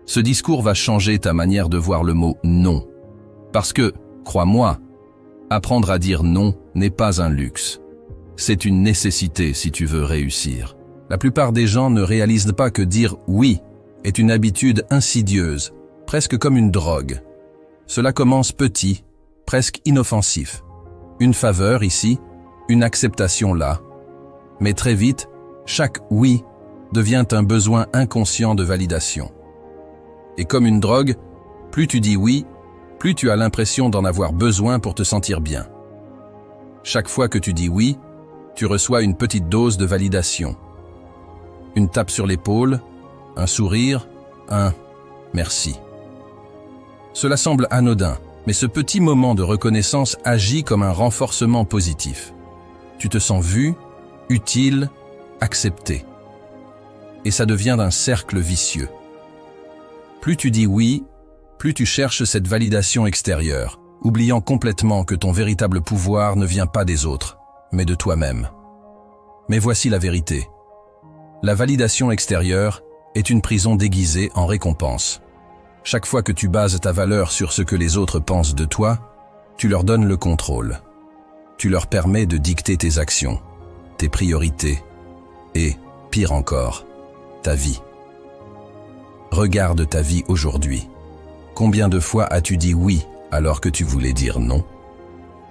Ce discours va changer ta manière de voir le mot « non ». Parce que, crois-moi, apprendre à dire « non » n'est pas un luxe. C'est une nécessité si tu veux réussir. La plupart des gens ne réalisent pas que dire « oui » est une habitude insidieuse, presque comme une drogue. Cela commence petit, presque inoffensif. Une faveur ici, une acceptation là. Mais très vite, chaque « oui » devient un besoin inconscient de validation. Et comme une drogue, plus tu dis « oui », plus tu as l'impression d'en avoir besoin pour te sentir bien. Chaque fois que tu dis « oui », tu reçois une petite dose de validation. Une tape sur l'épaule, un sourire, un « merci ». Cela semble anodin, mais ce petit moment de reconnaissance agit comme un renforcement positif. Tu te sens vu, utile, accepté. Et ça devient un cercle vicieux. Plus tu dis oui, plus tu cherches cette validation extérieure, oubliant complètement que ton véritable pouvoir ne vient pas des autres, mais de toi-même. Mais voici la vérité. La validation extérieure est une prison déguisée en récompense. Chaque fois que tu bases ta valeur sur ce que les autres pensent de toi, tu leur donnes le contrôle. Tu leur permets de dicter tes actions, tes priorités et, pire encore, ta vie. Regarde ta vie aujourd'hui. Combien de fois as-tu dit oui alors que tu voulais dire non?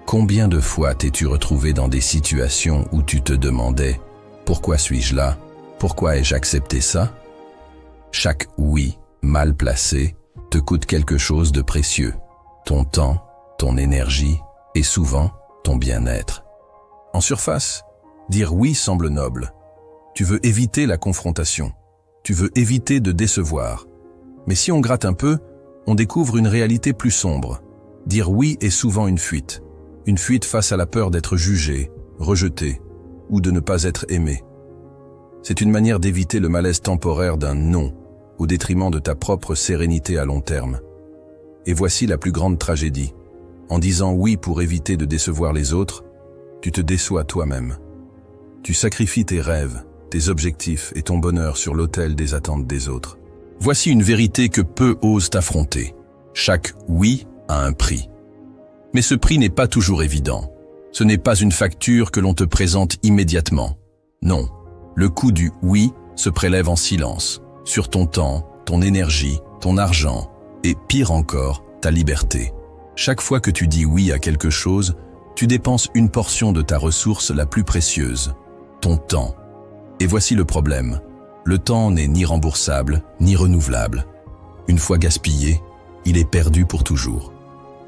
Combien de fois t'es-tu retrouvé dans des situations où tu te demandais « Pourquoi suis-je là? Pourquoi ai-je accepté ça ?» Chaque oui mal placé te coûte quelque chose de précieux. Ton temps, ton énergie et souvent ton bien-être. En surface, dire oui semble noble. Tu veux éviter la confrontation. Tu veux éviter de décevoir. Mais si on gratte un peu, on découvre une réalité plus sombre. Dire oui est souvent une fuite. Une fuite face à la peur d'être jugé, rejeté ou de ne pas être aimé. C'est une manière d'éviter le malaise temporaire d'un non, au détriment de ta propre sérénité à long terme. Et voici la plus grande tragédie. En disant oui pour éviter de décevoir les autres, tu te déçois toi-même. Tu sacrifies tes rêves, tes objectifs et ton bonheur sur l'autel des attentes des autres. Voici une vérité que peu osent affronter. Chaque oui a un prix. Mais ce prix n'est pas toujours évident. Ce n'est pas une facture que l'on te présente immédiatement. Non, le coût du oui se prélève en silence, sur ton temps, ton énergie, ton argent et, pire encore, ta liberté. Chaque fois que tu dis oui à quelque chose, tu dépenses une portion de ta ressource la plus précieuse, ton temps. Et voici le problème. Le temps n'est ni remboursable, ni renouvelable. Une fois gaspillé, il est perdu pour toujours.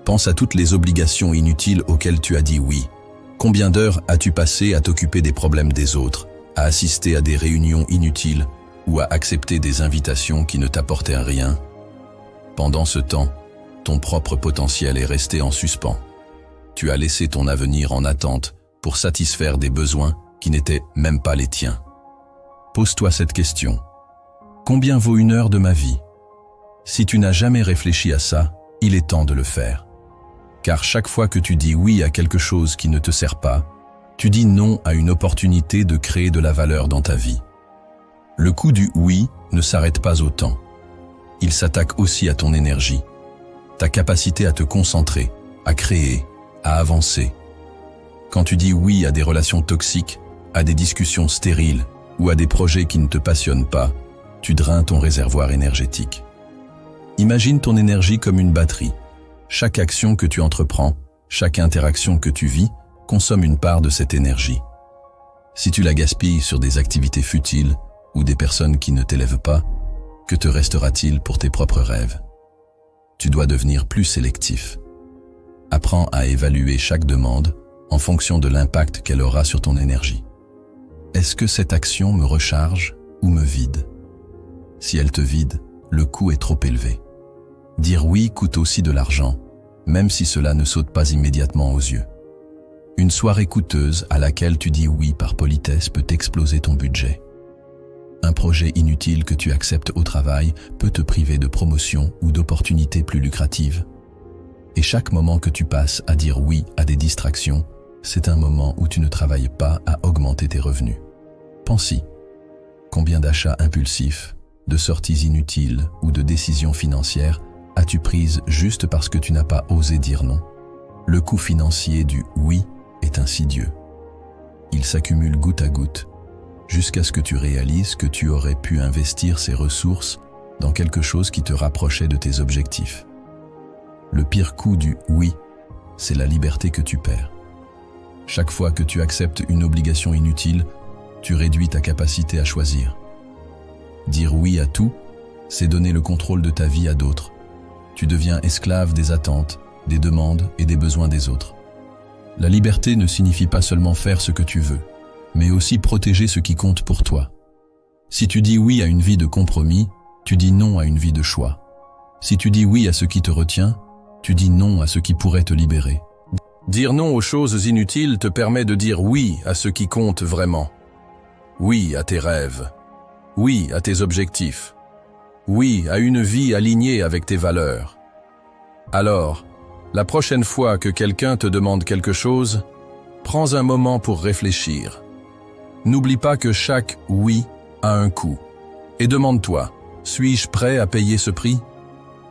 Pense à toutes les obligations inutiles auxquelles tu as dit oui. Combien d'heures as-tu passé à t'occuper des problèmes des autres, à assister à des réunions inutiles ou à accepter des invitations qui ne t'apportaient rien? Pendant ce temps, ton propre potentiel est resté en suspens. Tu as laissé ton avenir en attente pour satisfaire des besoins qui n'étaient même pas les tiens. Pose-toi cette question. Combien vaut une heure de ma vie? Si tu n'as jamais réfléchi à ça, il est temps de le faire. Car chaque fois que tu dis oui à quelque chose qui ne te sert pas, tu dis non à une opportunité de créer de la valeur dans ta vie. Le coût du oui ne s'arrête pas au temps. Il s'attaque aussi à ton énergie, ta capacité à te concentrer, à créer, à avancer. Quand tu dis oui à des relations toxiques, à des discussions stériles ou à des projets qui ne te passionnent pas, tu drains ton réservoir énergétique. Imagine ton énergie comme une batterie. Chaque action que tu entreprends, chaque interaction que tu vis, consomme une part de cette énergie. Si tu la gaspilles sur des activités futiles ou des personnes qui ne t'élèvent pas, que te restera-t-il pour tes propres rêves? Tu dois devenir plus sélectif. Apprends à évaluer chaque demande en fonction de l'impact qu'elle aura sur ton énergie. Est-ce que cette action me recharge ou me vide? Si elle te vide, le coût est trop élevé. Dire oui coûte aussi de l'argent, même si cela ne saute pas immédiatement aux yeux. Une soirée coûteuse à laquelle tu dis oui par politesse peut exploser ton budget. Un projet inutile que tu acceptes au travail peut te priver de promotion ou d'opportunités plus lucratives. Et chaque moment que tu passes à dire oui à des distractions, c'est un moment où tu ne travailles pas à augmenter tes revenus. Pense-y. Combien d'achats impulsifs de sorties inutiles ou de décisions financières as-tu prises juste parce que tu n'as pas osé dire non? Le coût financier du « oui » est insidieux. Il s'accumule goutte à goutte, jusqu'à ce que tu réalises que tu aurais pu investir ces ressources dans quelque chose qui te rapprochait de tes objectifs. Le pire coût du « oui », c'est la liberté que tu perds. Chaque fois que tu acceptes une obligation inutile, tu réduis ta capacité à choisir. Dire oui à tout, c'est donner le contrôle de ta vie à d'autres. Tu deviens esclave des attentes, des demandes et des besoins des autres. La liberté ne signifie pas seulement faire ce que tu veux, mais aussi protéger ce qui compte pour toi. Si tu dis oui à une vie de compromis, tu dis non à une vie de choix. Si tu dis oui à ce qui te retient, tu dis non à ce qui pourrait te libérer. Dire non aux choses inutiles te permet de dire oui à ce qui compte vraiment. Oui à tes rêves. Oui à tes objectifs. Oui à une vie alignée avec tes valeurs. Alors, la prochaine fois que quelqu'un te demande quelque chose, prends un moment pour réfléchir. N'oublie pas que chaque « oui » a un coût. Et demande-toi, suis-je prêt à payer ce prix?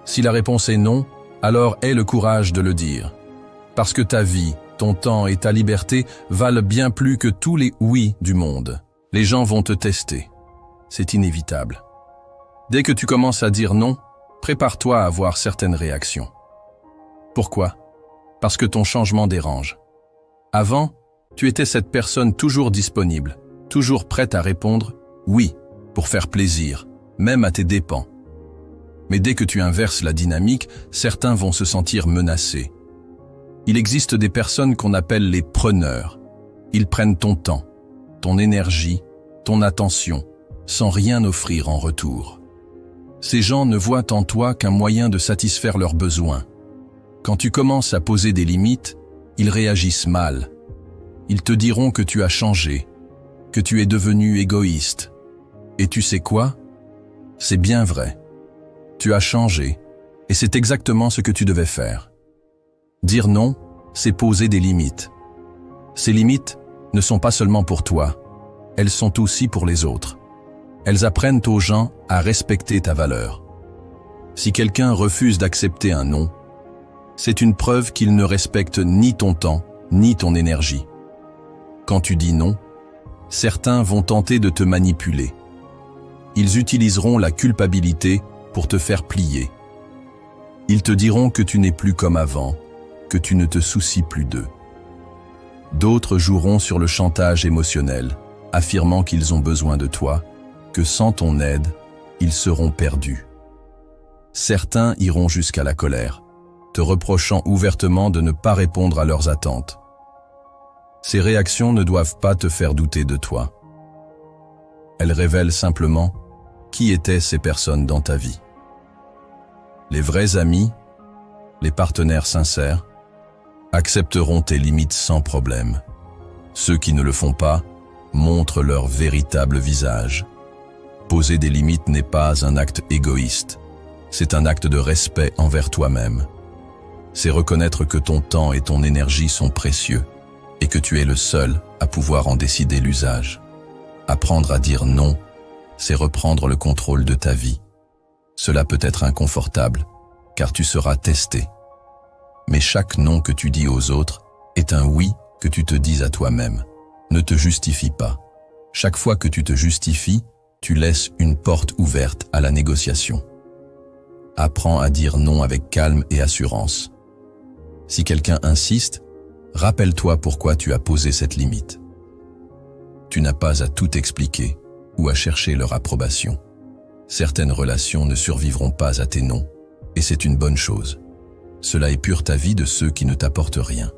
Si la réponse est non, alors aie le courage de le dire. Parce que ta vie, ton temps et ta liberté valent bien plus que tous les « oui » du monde. Les gens vont te tester. C'est inévitable. Dès que tu commences à dire non, prépare-toi à avoir certaines réactions. Pourquoi? Parce que ton changement dérange. Avant, tu étais cette personne toujours disponible, toujours prête à répondre « oui » pour faire plaisir, même à tes dépens. Mais dès que tu inverses la dynamique, certains vont se sentir menacés. Il existe des personnes qu'on appelle les preneurs. Ils prennent ton temps, ton énergie, ton attention, sans rien offrir en retour. Ces gens ne voient en toi qu'un moyen de satisfaire leurs besoins. Quand tu commences à poser des limites, ils réagissent mal. Ils te diront que tu as changé, que tu es devenu égoïste. Et tu sais quoi? C'est bien vrai. Tu as changé, et c'est exactement ce que tu devais faire. Dire non, c'est poser des limites. Ces limites ne sont pas seulement pour toi, elles sont aussi pour les autres. Elles apprennent aux gens à respecter ta valeur. Si quelqu'un refuse d'accepter un non, c'est une preuve qu'il ne respecte ni ton temps, ni ton énergie. Quand tu dis non, certains vont tenter de te manipuler. Ils utiliseront la culpabilité pour te faire plier. Ils te diront que tu n'es plus comme avant, que tu ne te soucies plus d'eux. D'autres joueront sur le chantage émotionnel, affirmant qu'ils ont besoin de toi, que sans ton aide, ils seront perdus. Certains iront jusqu'à la colère, te reprochant ouvertement de ne pas répondre à leurs attentes. Ces réactions ne doivent pas te faire douter de toi. Elles révèlent simplement qui étaient ces personnes dans ta vie. Les vrais amis, les partenaires sincères, accepteront tes limites sans problème. Ceux qui ne le font pas montrent leur véritable visage. Poser des limites n'est pas un acte égoïste, c'est un acte de respect envers toi-même. C'est reconnaître que ton temps et ton énergie sont précieux et que tu es le seul à pouvoir en décider l'usage. Apprendre à dire non, c'est reprendre le contrôle de ta vie. Cela peut être inconfortable, car tu seras testé. Mais chaque non que tu dis aux autres est un oui que tu te dis à toi-même. Ne te justifie pas. Chaque fois que tu te justifies, tu laisses une porte ouverte à la négociation. Apprends à dire non avec calme et assurance. Si quelqu'un insiste, rappelle-toi pourquoi tu as posé cette limite. Tu n'as pas à tout expliquer ou à chercher leur approbation. Certaines relations ne survivront pas à tes non, et c'est une bonne chose. Cela épure ta vie de ceux qui ne t'apportent rien.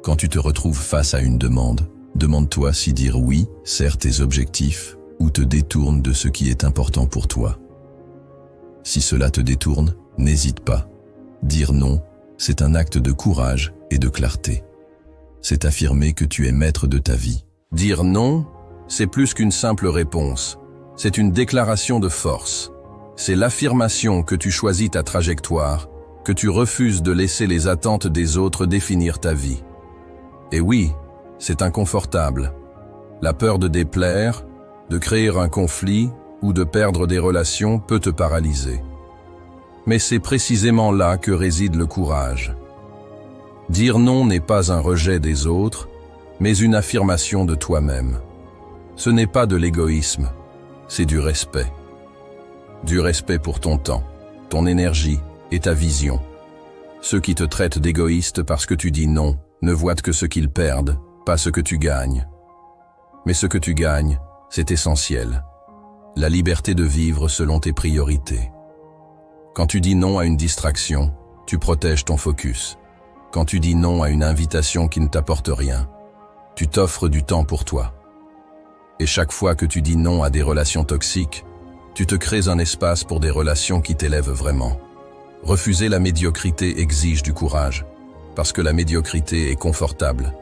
Quand tu te retrouves face à une demande, demande-toi si dire oui sert tes objectifs ou te détourne de ce qui est important pour toi. Si cela te détourne, n'hésite pas. Dire non, c'est un acte de courage et de clarté. C'est affirmer que tu es maître de ta vie. Dire non, c'est plus qu'une simple réponse. C'est une déclaration de force. C'est l'affirmation que tu choisis ta trajectoire, que tu refuses de laisser les attentes des autres définir ta vie. Et oui, c'est inconfortable. La peur de déplaire, de créer un conflit, ou de perdre des relations peut te paralyser. Mais c'est précisément là que réside le courage. Dire non n'est pas un rejet des autres, mais une affirmation de toi-même. Ce n'est pas de l'égoïsme, c'est du respect. Du respect pour ton temps, ton énergie et ta vision. Ceux qui te traitent d'égoïste parce que tu dis non ne voient que ce qu'ils perdent, pas ce que tu gagnes. Mais ce que tu gagnes, c'est essentiel. La liberté de vivre selon tes priorités. Quand tu dis non à une distraction, tu protèges ton focus. Quand tu dis non à une invitation qui ne t'apporte rien, tu t'offres du temps pour toi. Et chaque fois que tu dis non à des relations toxiques, tu te crées un espace pour des relations qui t'élèvent vraiment. Refuser la médiocrité exige du courage, parce que la médiocrité est confortable.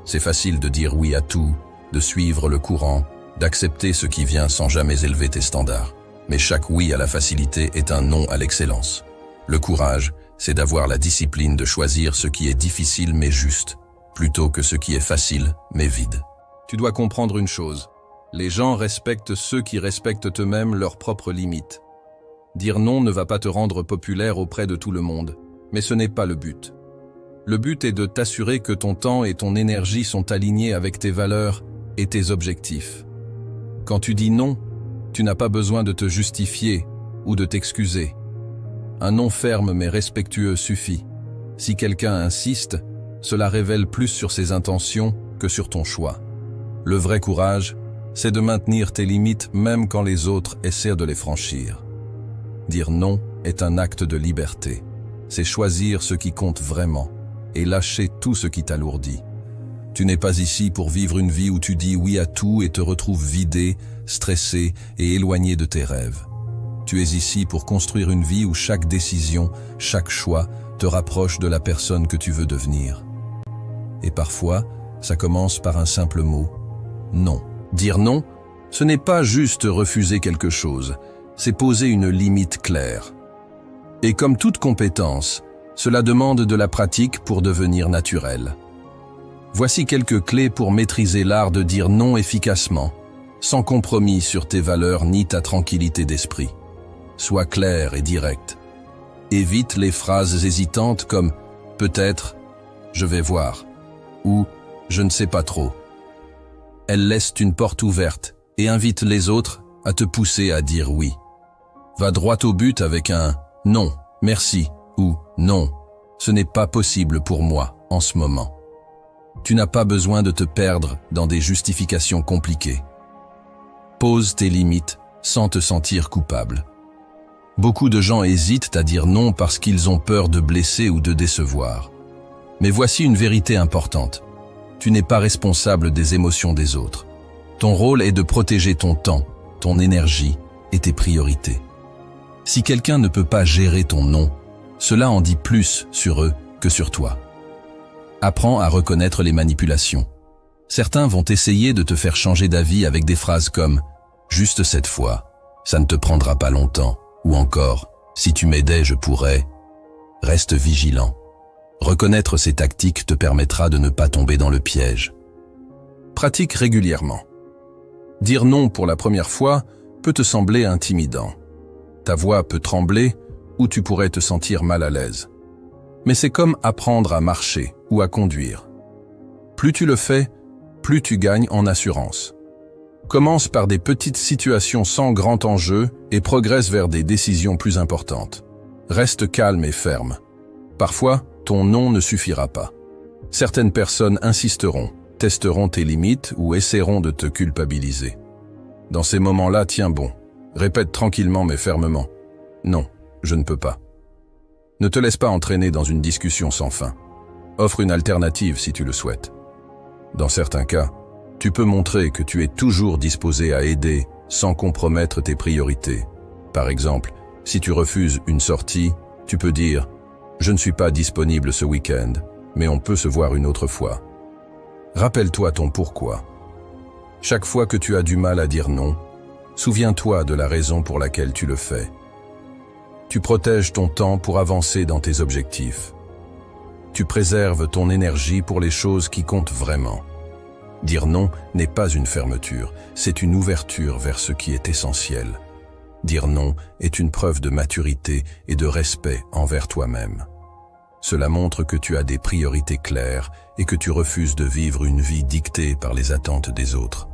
C'est facile de dire oui à tout, de suivre le courant, d'accepter ce qui vient sans jamais élever tes standards. Mais chaque oui à la facilité est un non à l'excellence. Le courage, c'est d'avoir la discipline de choisir ce qui est difficile mais juste, plutôt que ce qui est facile mais vide. Tu dois comprendre une chose. Les gens respectent ceux qui respectent eux-mêmes leurs propres limites. Dire non ne va pas te rendre populaire auprès de tout le monde, mais ce n'est pas le but. Le but est de t'assurer que ton temps et ton énergie sont alignés avec tes valeurs et tes objectifs. Quand tu dis non, tu n'as pas besoin de te justifier ou de t'excuser. Un non ferme mais respectueux suffit. Si quelqu'un insiste, cela révèle plus sur ses intentions que sur ton choix. Le vrai courage, c'est de maintenir tes limites même quand les autres essaient de les franchir. Dire non est un acte de liberté. C'est choisir ce qui compte vraiment et lâcher tout ce qui t'alourdit. Tu n'es pas ici pour vivre une vie où tu dis oui à tout et te retrouves vidé, stressé et éloigné de tes rêves. Tu es ici pour construire une vie où chaque décision, chaque choix te rapproche de la personne que tu veux devenir. Et parfois, ça commence par un simple mot, non. Dire non, ce n'est pas juste refuser quelque chose, c'est poser une limite claire. Et comme toute compétence, cela demande de la pratique pour devenir naturel. Voici quelques clés pour maîtriser l'art de dire non efficacement, sans compromis sur tes valeurs ni ta tranquillité d'esprit. Sois clair et direct. Évite les phrases hésitantes comme « peut-être »,« je vais voir » ou « je ne sais pas trop ». Elles laissent une porte ouverte et invitent les autres à te pousser à dire oui. Va droit au but avec un « non, merci » ou « non, ce n'est pas possible pour moi en ce moment ». Tu n'as pas besoin de te perdre dans des justifications compliquées. Pose tes limites sans te sentir coupable. Beaucoup de gens hésitent à dire non parce qu'ils ont peur de blesser ou de décevoir. Mais voici une vérité importante. Tu n'es pas responsable des émotions des autres. Ton rôle est de protéger ton temps, ton énergie et tes priorités. Si quelqu'un ne peut pas gérer ton non, cela en dit plus sur eux que sur toi. Apprends à reconnaître les manipulations. Certains vont essayer de te faire changer d'avis avec des phrases comme « juste cette fois, ça ne te prendra pas longtemps » ou encore « si tu m'aidais, je pourrais ». Reste vigilant. Reconnaître ces tactiques te permettra de ne pas tomber dans le piège. Pratique régulièrement. Dire non pour la première fois peut te sembler intimidant. Ta voix peut trembler ou tu pourrais te sentir mal à l'aise. Mais c'est comme apprendre à marcher ou à conduire. Plus tu le fais, plus tu gagnes en assurance. Commence par des petites situations sans grand enjeu et progresse vers des décisions plus importantes. Reste calme et ferme. Parfois, ton non ne suffira pas. Certaines personnes insisteront, testeront tes limites ou essaieront de te culpabiliser. Dans ces moments-là, tiens bon. Répète tranquillement mais fermement. Non, je ne peux pas. Ne te laisse pas entraîner dans une discussion sans fin. Offre une alternative si tu le souhaites. Dans certains cas, tu peux montrer que tu es toujours disposé à aider sans compromettre tes priorités. Par exemple, si tu refuses une sortie, tu peux dire « Je ne suis pas disponible ce week-end, mais on peut se voir une autre fois ». Rappelle-toi ton pourquoi. Chaque fois que tu as du mal à dire non, souviens-toi de la raison pour laquelle tu le fais. Tu protèges ton temps pour avancer dans tes objectifs. Tu préserves ton énergie pour les choses qui comptent vraiment. Dire non n'est pas une fermeture, c'est une ouverture vers ce qui est essentiel. Dire non est une preuve de maturité et de respect envers toi-même. Cela montre que tu as des priorités claires et que tu refuses de vivre une vie dictée par les attentes des autres.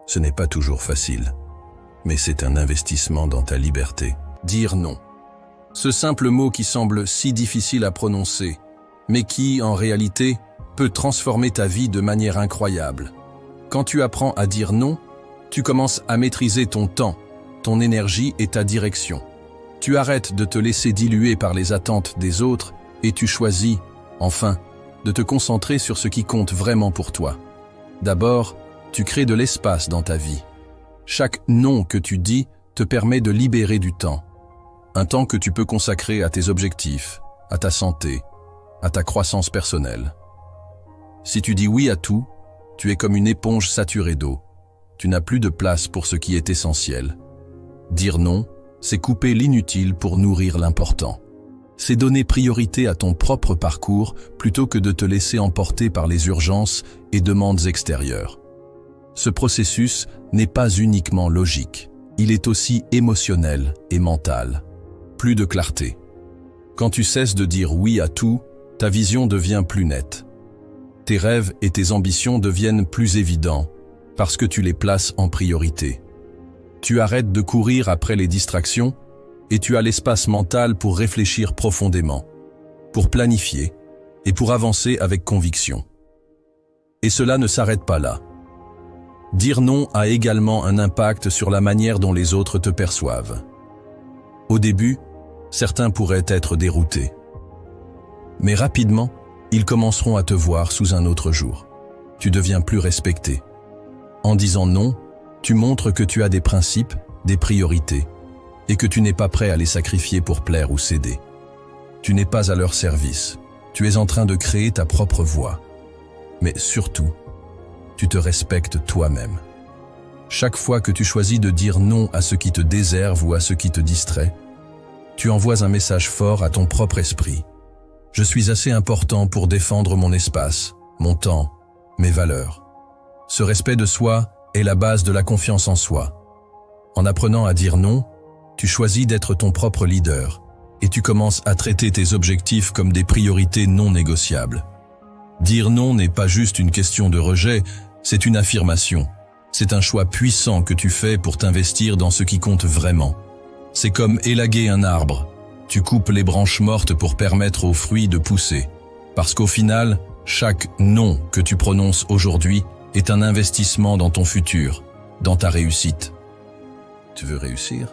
Ce n'est pas toujours facile, mais c'est un investissement dans ta liberté. Dire non. Ce simple mot qui semble si difficile à prononcer, mais qui, en réalité, peut transformer ta vie de manière incroyable. Quand tu apprends à dire non, tu commences à maîtriser ton temps, ton énergie et ta direction. Tu arrêtes de te laisser diluer par les attentes des autres et tu choisis, enfin, de te concentrer sur ce qui compte vraiment pour toi. D'abord, tu crées de l'espace dans ta vie. Chaque non que tu dis te permet de libérer du temps. Un temps que tu peux consacrer à tes objectifs, à ta santé, à ta croissance personnelle. Si tu dis oui à tout, tu es comme une éponge saturée d'eau. Tu n'as plus de place pour ce qui est essentiel. Dire non, c'est couper l'inutile pour nourrir l'important. C'est donner priorité à ton propre parcours plutôt que de te laisser emporter par les urgences et demandes extérieures. Ce processus n'est pas uniquement logique, il est aussi émotionnel et mental. Plus de clarté. Quand tu cesses de dire oui à tout, ta vision devient plus nette. Tes rêves et tes ambitions deviennent plus évidents parce que tu les places en priorité. Tu arrêtes de courir après les distractions et tu as l'espace mental pour réfléchir profondément, pour planifier et pour avancer avec conviction. Et cela ne s'arrête pas là. Dire non a également un impact sur la manière dont les autres te perçoivent. Au début, certains pourraient être déroutés. Mais rapidement, ils commenceront à te voir sous un autre jour. Tu deviens plus respecté. En disant non, tu montres que tu as des principes, des priorités, et que tu n'es pas prêt à les sacrifier pour plaire ou céder. Tu n'es pas à leur service. Tu es en train de créer ta propre voie. Mais surtout, tu te respectes toi-même. Chaque fois que tu choisis de dire non à ce qui te désherbe ou à ce qui te distrait, tu envoies un message fort à ton propre esprit. Je suis assez important pour défendre mon espace, mon temps, mes valeurs. Ce respect de soi est la base de la confiance en soi. En apprenant à dire non, tu choisis d'être ton propre leader et tu commences à traiter tes objectifs comme des priorités non négociables. Dire non n'est pas juste une question de rejet, c'est une affirmation. C'est un choix puissant que tu fais pour t'investir dans ce qui compte vraiment. C'est comme élaguer un arbre. Tu coupes les branches mortes pour permettre aux fruits de pousser. Parce qu'au final, chaque non que tu prononces aujourd'hui est un investissement dans ton futur, dans ta réussite. Tu veux réussir?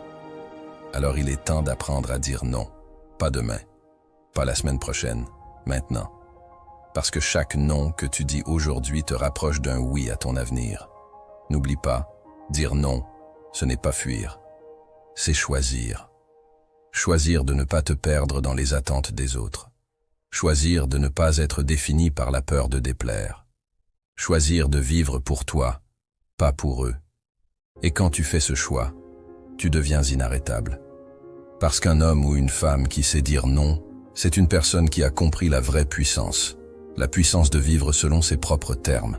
Alors il est temps d'apprendre à dire non. Pas demain, pas la semaine prochaine, maintenant. Parce que chaque non que tu dis aujourd'hui te rapproche d'un oui à ton avenir. N'oublie pas, dire non, ce n'est pas fuir, c'est choisir. Choisir de ne pas te perdre dans les attentes des autres. Choisir de ne pas être défini par la peur de déplaire. Choisir de vivre pour toi, pas pour eux. Et quand tu fais ce choix, tu deviens inarrêtable. Parce qu'un homme ou une femme qui sait dire non, c'est une personne qui a compris la vraie puissance. La puissance de vivre selon ses propres termes.